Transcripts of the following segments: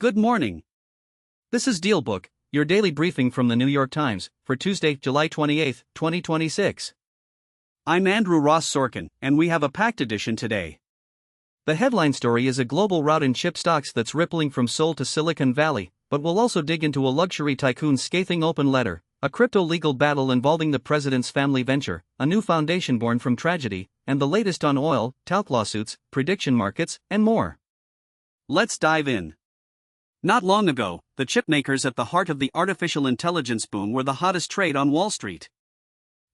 Good morning. This is DealBook, your daily briefing from the New York Times, for Tuesday, July 28, 2026. I'm Andrew Ross Sorkin, and we have a packed edition today. The headline story is a global rout in chip stocks that's rippling from Seoul to Silicon Valley, but we'll also dig into a luxury tycoon's scathing open letter, a crypto legal battle involving the president's family venture, a new foundation born from tragedy, and the latest on oil, talc lawsuits, prediction markets, and more. Let's dive in. Not long ago, the chip makers at the heart of the artificial intelligence boom were the hottest trade on Wall Street.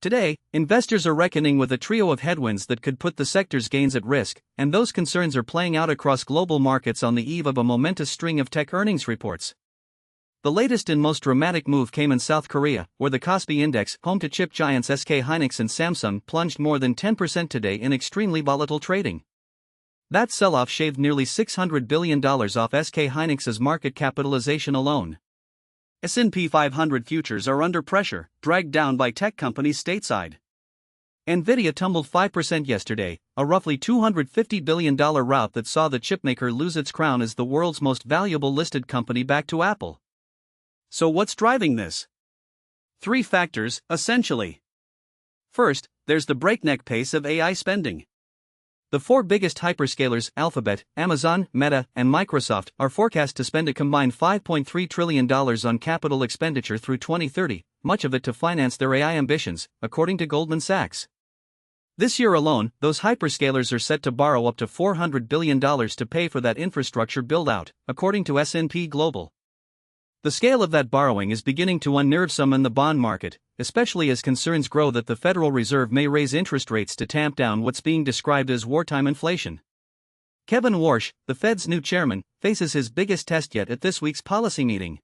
Today, investors are reckoning with a trio of headwinds that could put the sector's gains at risk, and those concerns are playing out across global markets on the eve of a momentous string of tech earnings reports. The latest and most dramatic move came in South Korea, where the Kospi Index, home to chip giants SK hynix and Samsung, plunged more than 10% today in extremely volatile trading. That sell-off shaved nearly $600 billion off SK hynix's market capitalization alone. S&P 500 futures are under pressure, dragged down by tech companies stateside. Nvidia tumbled 5% yesterday, a roughly $250 billion rout that saw the chipmaker lose its crown as the world's most valuable listed company back to Apple. So what's driving this? Three factors, essentially. First, there's the breakneck pace of AI spending. The four biggest hyperscalers, Alphabet, Amazon, Meta, and Microsoft, are forecast to spend a combined $5.3 trillion on capital expenditure through 2030, much of it to finance their AI ambitions, according to Goldman Sachs. This year alone, those hyperscalers are set to borrow up to $400 billion to pay for that infrastructure build-out, according to S&P Global. The scale of that borrowing is beginning to unnerve some in the bond market, especially as concerns grow that the Federal Reserve may raise interest rates to tamp down what's being described as wartime inflation. Kevin Warsh, the Fed's new chairman, faces his biggest test yet at this week's policy meeting.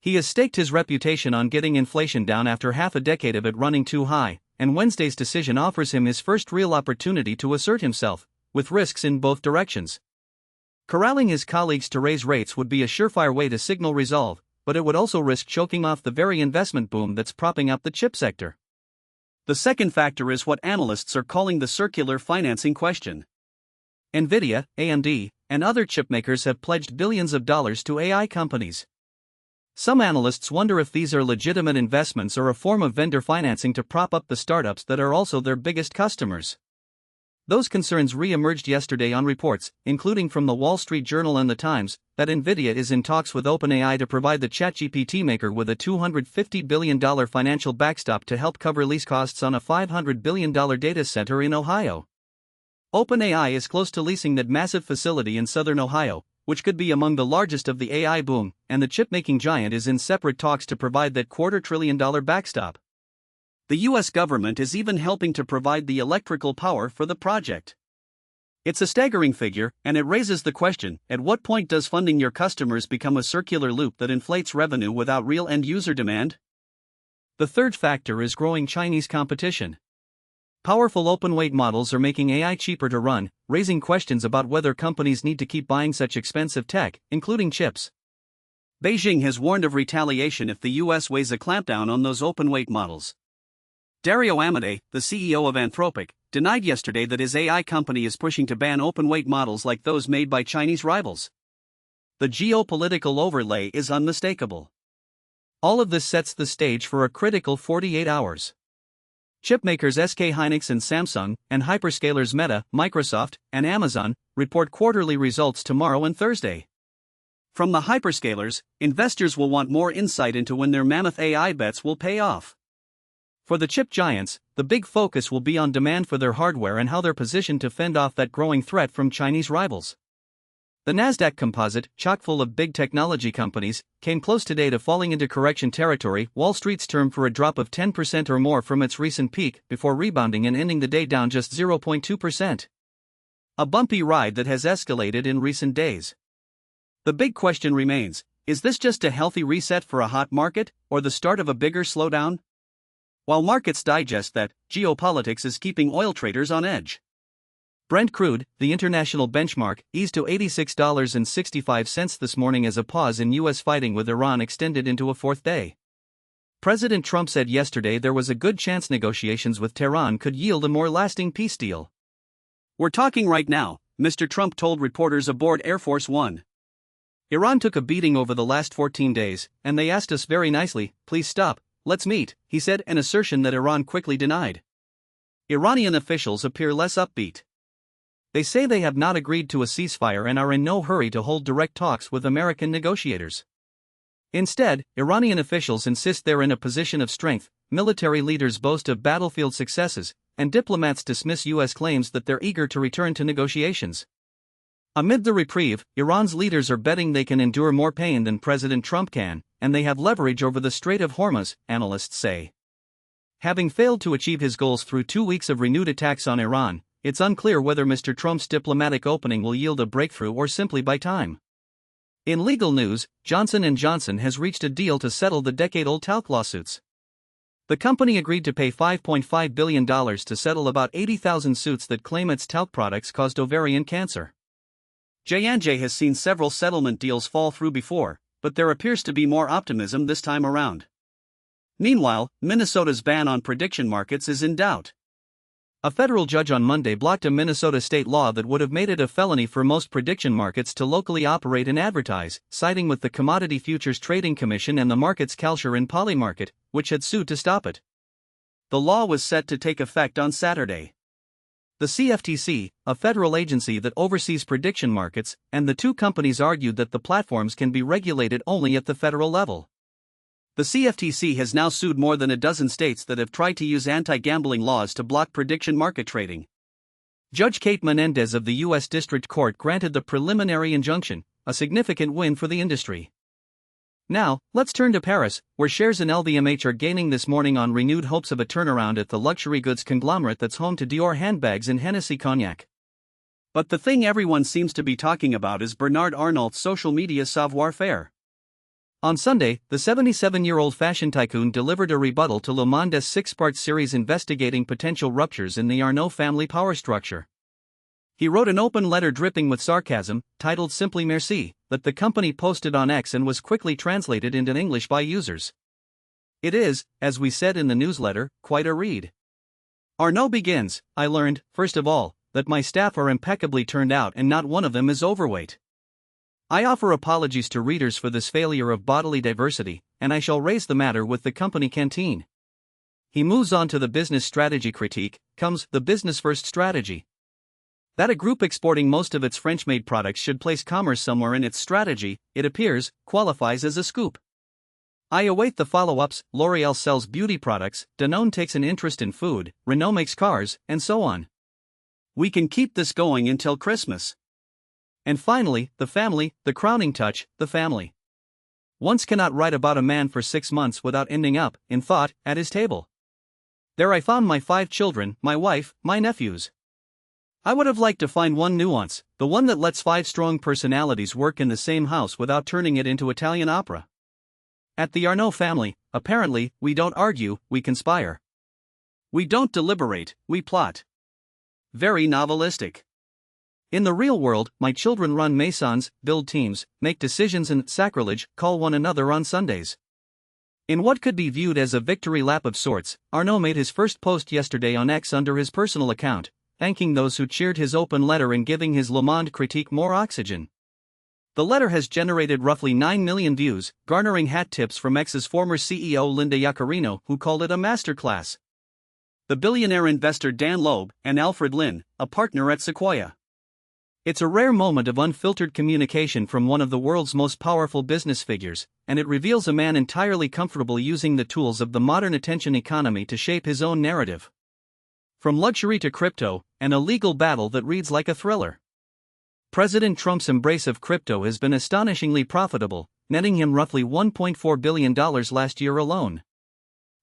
He has staked his reputation on getting inflation down after half a decade of it running too high, and Wednesday's decision offers him his first real opportunity to assert himself, with risks in both directions. Corralling his colleagues to raise rates would be a surefire way to signal resolve, but it would also risk choking off the very investment boom that's propping up the chip sector. The second factor is what analysts are calling the circular financing question. Nvidia, AMD, and other chipmakers have pledged billions of dollars to AI companies. Some analysts wonder if these are legitimate investments or a form of vendor financing to prop up the startups that are also their biggest customers. Those concerns re-emerged yesterday on reports, including from the Wall Street Journal and the Times, that Nvidia is in talks with OpenAI to provide the ChatGPT maker with a $250 billion financial backstop to help cover lease costs on a $500 billion data center in Ohio. OpenAI is close to leasing that massive facility in southern Ohio, which could be among the largest of the AI boom, and the chip-making giant is in separate talks to provide that $250 billion backstop. The U.S. government is even helping to provide the electrical power for the project. It's a staggering figure, and it raises the question, at what point does funding your customers become a circular loop that inflates revenue without real end-user demand? The third factor is growing Chinese competition. Powerful open-weight models are making AI cheaper to run, raising questions about whether companies need to keep buying such expensive tech, including chips. Beijing has warned of retaliation if the U.S. weighs a clampdown on those open-weight models. Dario Amodei, the CEO of Anthropic, denied yesterday that his AI company is pushing to ban open-weight models like those made by Chinese rivals. The geopolitical overlay is unmistakable. All of this sets the stage for a critical 48 hours. Chipmakers SK hynix and Samsung, and hyperscalers Meta, Microsoft, and Amazon, report quarterly results tomorrow and Thursday. From the hyperscalers, investors will want more insight into when their mammoth AI bets will pay off. For the chip giants, the big focus will be on demand for their hardware and how they're positioned to fend off that growing threat from Chinese rivals. The Nasdaq Composite, chock-full of big technology companies, came close today to falling into correction territory, Wall Street's term for a drop of 10% or more from its recent peak, before rebounding and ending the day down just 0.2%. A bumpy ride that has escalated in recent days. The big question remains, is this just a healthy reset for a hot market, or the start of a bigger slowdown? While markets digest that, geopolitics is keeping oil traders on edge. Brent crude, the international benchmark, eased to $86.65 this morning as a pause in U.S. fighting with Iran extended into a fourth day. President Trump said yesterday there was a good chance negotiations with Tehran could yield a more lasting peace deal. "We're talking right now," Mr. Trump told reporters aboard Air Force One. Iran took a beating over the last 14 days, and they asked us very nicely, please stop, let's meet, he said, an assertion that Iran quickly denied. Iranian officials appear less upbeat. They say they have not agreed to a ceasefire and are in no hurry to hold direct talks with American negotiators. Instead, Iranian officials insist they're in a position of strength, military leaders boast of battlefield successes, and diplomats dismiss U.S. claims that they're eager to return to negotiations. Amid the reprieve, Iran's leaders are betting they can endure more pain than President Trump can, and they have leverage over the Strait of Hormuz, analysts say. Having failed to achieve his goals through 2 weeks of renewed attacks on Iran, it's unclear whether Mr. Trump's diplomatic opening will yield a breakthrough or simply buy time. In legal news, Johnson & Johnson has reached a deal to settle the decade-old talc lawsuits. The company agreed to pay $5.5 billion to settle about 80,000 suits that claim its talc products caused ovarian cancer. J&J has seen several settlement deals fall through before, but there appears to be more optimism this time around. Meanwhile, Minnesota's ban on prediction markets is in doubt. A federal judge on Monday blocked a Minnesota state law that would have made it a felony for most prediction markets to locally operate and advertise, siding with the Commodity Futures Trading Commission and the market's Kalsher and Polymarket, which had sued to stop it. The law was set to take effect on Saturday. The CFTC, a federal agency that oversees prediction markets, and the two companies argued that the platforms can be regulated only at the federal level. The CFTC has now sued more than a dozen states that have tried to use anti-gambling laws to block prediction market trading. Judge Kate Menendez of the U.S. District Court granted the preliminary injunction, a significant win for the industry. Now, let's turn to Paris, where shares in LVMH are gaining this morning on renewed hopes of a turnaround at the luxury goods conglomerate that's home to Dior handbags and Hennessy cognac. But the thing everyone seems to be talking about is Bernard Arnault's social media savoir-faire. On Sunday, the 77-year-old fashion tycoon delivered a rebuttal to Le Monde's 6-part series investigating potential ruptures in the Arnault family power structure. He wrote an open letter dripping with sarcasm, titled Simply Merci, that the company posted on X and was quickly translated into English by users. It is, as we said in the newsletter, quite a read. Arnault begins, I learned, first of all, that my staff are impeccably turned out and not one of them is overweight. I offer apologies to readers for this failure of bodily diversity, and I shall raise the matter with the company canteen. He moves on to the business strategy critique, comes the business-first strategy. That a group exporting most of its French-made products should place commerce somewhere in its strategy, it appears, qualifies as a scoop. I await the follow-ups, L'Oréal sells beauty products, Danone takes an interest in food, Renault makes cars, and so on. We can keep this going until Christmas. And finally, the family, the crowning touch, the family. Once cannot write about a man for 6 months without ending up, in thought, at his table. There I found my 5 children, my wife, my nephews. I would have liked to find one nuance, the one that lets 5 strong personalities work in the same house without turning it into Italian opera. At the Arnault family, apparently, we don't argue, we conspire. We don't deliberate, we plot. Very novelistic. In the real world, my children run maisons, build teams, make decisions and, sacrilege, call one another on Sundays. In what could be viewed as a victory lap of sorts, Arnault made his first post yesterday on X under his personal account, thanking those who cheered his open letter and giving his Le Monde critique more oxygen. The letter has generated roughly 9 million views, garnering hat tips from X's former CEO Linda Yaccarino, who called it a masterclass. The billionaire investor Dan Loeb, and Alfred Lin, a partner at Sequoia. It's a rare moment of unfiltered communication from one of the world's most powerful business figures, and it reveals a man entirely comfortable using the tools of the modern attention economy to shape his own narrative. From luxury to crypto, and a legal battle that reads like a thriller. President Trump's embrace of crypto has been astonishingly profitable, netting him roughly $1.4 billion last year alone.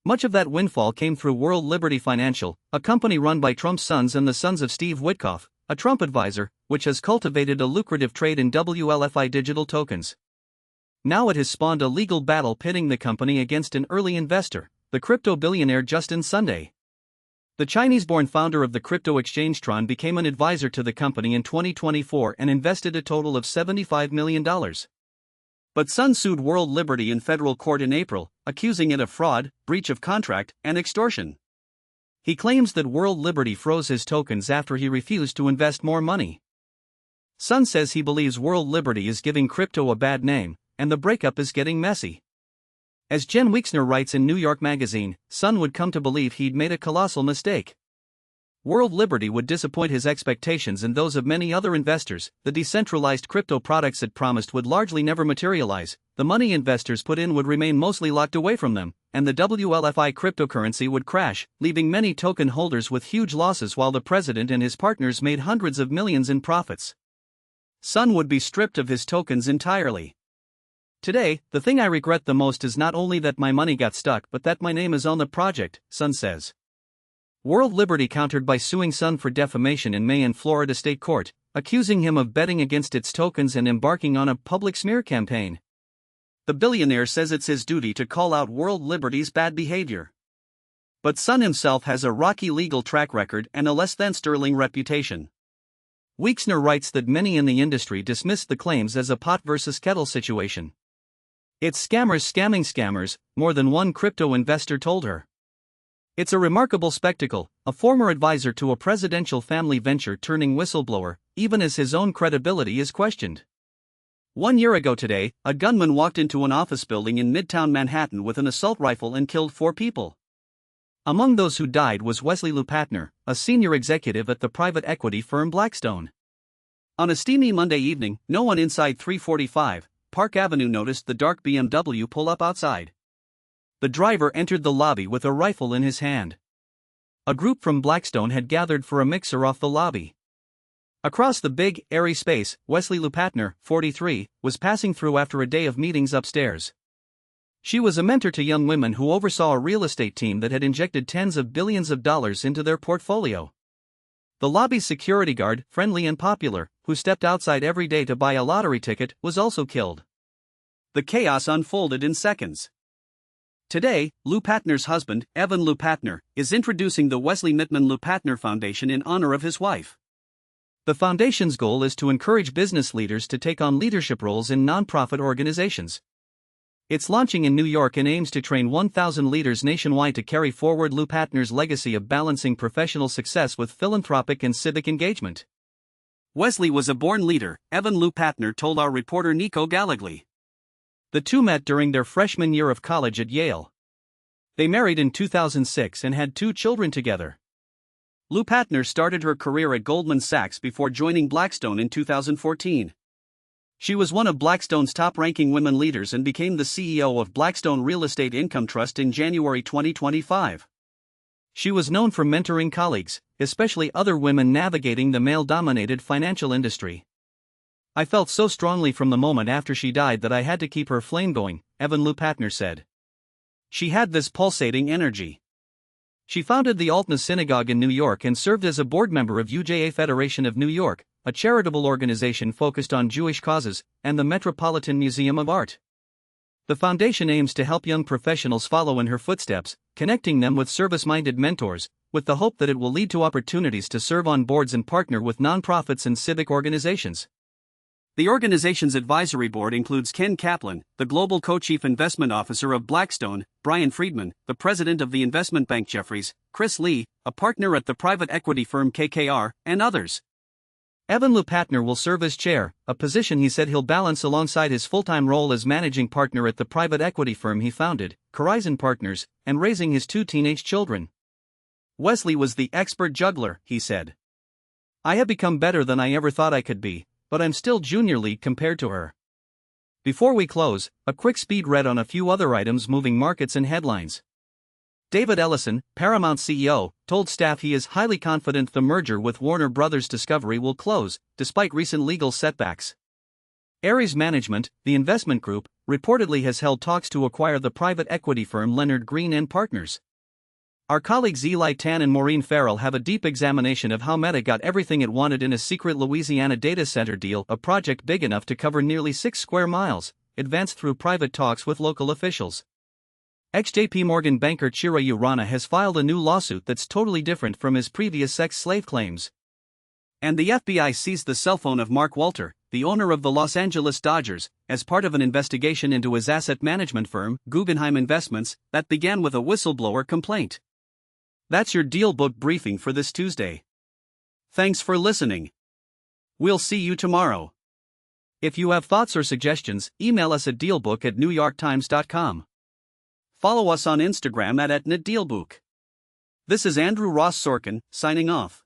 Much of that windfall came through World Liberty Financial, a company run by Trump's sons and the sons of Steve Witkoff, a Trump advisor, which has cultivated a lucrative trade in WLFI digital tokens. Now it has spawned a legal battle pitting the company against an early investor, the crypto billionaire Justin Sunday. The Chinese-born founder of the crypto exchange Tron became an advisor to the company in 2024 and invested a total of $75 million. But Sun sued World Liberty in federal court in April, accusing it of fraud, breach of contract, and extortion. He claims that World Liberty froze his tokens after he refused to invest more money. Sun says he believes world liberty is giving crypto a bad name, and the breakup is getting messy. As Jen Weixner writes in New York Magazine, Sun would come to believe he'd made a colossal mistake. World liberty would disappoint his expectations and those of many other investors. The decentralized crypto products it promised would largely never materialize, the money investors put in would remain mostly locked away from them, and the WLFI cryptocurrency would crash, leaving many token holders with huge losses while the president and his partners made hundreds of millions in profits. Sun would be stripped of his tokens entirely. Today, the thing I regret the most is not only that my money got stuck but that my name is on the project, Sun says. World Liberty countered by suing Sun for defamation in May in Florida state court, accusing him of betting against its tokens and embarking on a public smear campaign. The billionaire says it's his duty to call out World Liberty's bad behavior. But Sun himself has a rocky legal track record and a less than sterling reputation. Weixner writes that many in the industry dismissed the claims as a pot versus kettle situation. It's scammers scamming scammers, more than one crypto investor told her. It's a remarkable spectacle, a former advisor to a presidential family venture turning whistleblower, even as his own credibility is questioned. 1 year ago today, a gunman walked into an office building in Midtown Manhattan with an assault rifle and killed 4 people. Among those who died was Wesley Lupatner, a senior executive at the private equity firm Blackstone. On a steamy Monday evening, no one inside 345 Park Avenue noticed the dark BMW pull up outside. The driver entered the lobby with a rifle in his hand. A group from Blackstone had gathered for a mixer off the lobby. Across the big, airy space, Wesley Lupatner, 43, was passing through after a day of meetings upstairs. She was a mentor to young women who oversaw a real estate team that had injected tens of billions of dollars into their portfolio. The lobby's security guard, friendly and popular, who stepped outside every day to buy a lottery ticket, was also killed. The chaos unfolded in seconds. Today, Lupatner's husband, Evan Lupatner, is introducing the Wesley Mittman Lupatner Foundation in honor of his wife. The foundation's goal is to encourage business leaders to take on leadership roles in nonprofit organizations. It's launching in New York and aims to train 1,000 leaders nationwide to carry forward Lupatner's legacy of balancing professional success with philanthropic and civic engagement. Wesley was a born leader, Evan Lupatner told our reporter Nico Gallegly. The two met during their freshman year of college at Yale. They married in 2006 and had 2 children together. Lupatner started her career at Goldman Sachs before joining Blackstone in 2014. She was one of Blackstone's top-ranking women leaders and became the CEO of Blackstone Real Estate Income Trust in January 2025. She was known for mentoring colleagues, especially other women navigating the male-dominated financial industry. I felt so strongly from the moment after she died that I had to keep her flame going, Evan Lupatner said. She had this pulsating energy. She founded the Altna Synagogue in New York and served as a board member of UJA Federation of New York, a charitable organization focused on Jewish causes, and the Metropolitan Museum of Art. The foundation aims to help young professionals follow in her footsteps, connecting them with service-minded mentors, with the hope that it will lead to opportunities to serve on boards and partner with nonprofits and civic organizations. The organization's advisory board includes Ken Kaplan, the global co-chief investment officer of Blackstone, Brian Friedman, the president of the investment bank Jefferies, Chris Lee, a partner at the private equity firm KKR, and others. Evan Lupatner will serve as chair, a position he said he'll balance alongside his full-time role as managing partner at the private equity firm he founded, Horizon Partners, and raising his 2 teenage children. Wesley was the expert juggler, he said. I have become better than I ever thought I could be, but I'm still junior league compared to her. Before we close, a quick speed read on a few other items moving markets and headlines. David Ellison, Paramount CEO, told staff he is highly confident the merger with Warner Bros. Discovery will close, despite recent legal setbacks. Ares Management, the investment group, reportedly has held talks to acquire the private equity firm Leonard Green & Partners. Our colleagues Eli Tan and Maureen Farrell have a deep examination of how Meta got everything it wanted in a secret Louisiana data center deal, a project big enough to cover nearly 6 square miles, advanced through private talks with local officials. Ex-JP Morgan banker Chirayu Rana has filed a new lawsuit that's totally different from his previous sex slave claims. And the FBI seized the cell phone of Mark Walter, the owner of the Los Angeles Dodgers, as part of an investigation into his asset management firm, Guggenheim Investments, that began with a whistleblower complaint. That's your DealBook briefing for this Tuesday. Thanks for listening. We'll see you tomorrow. If you have thoughts or suggestions, email us at dealbook@newyorktimes.com. Follow us on Instagram at @dealbook. This is Andrew Ross Sorkin, signing off.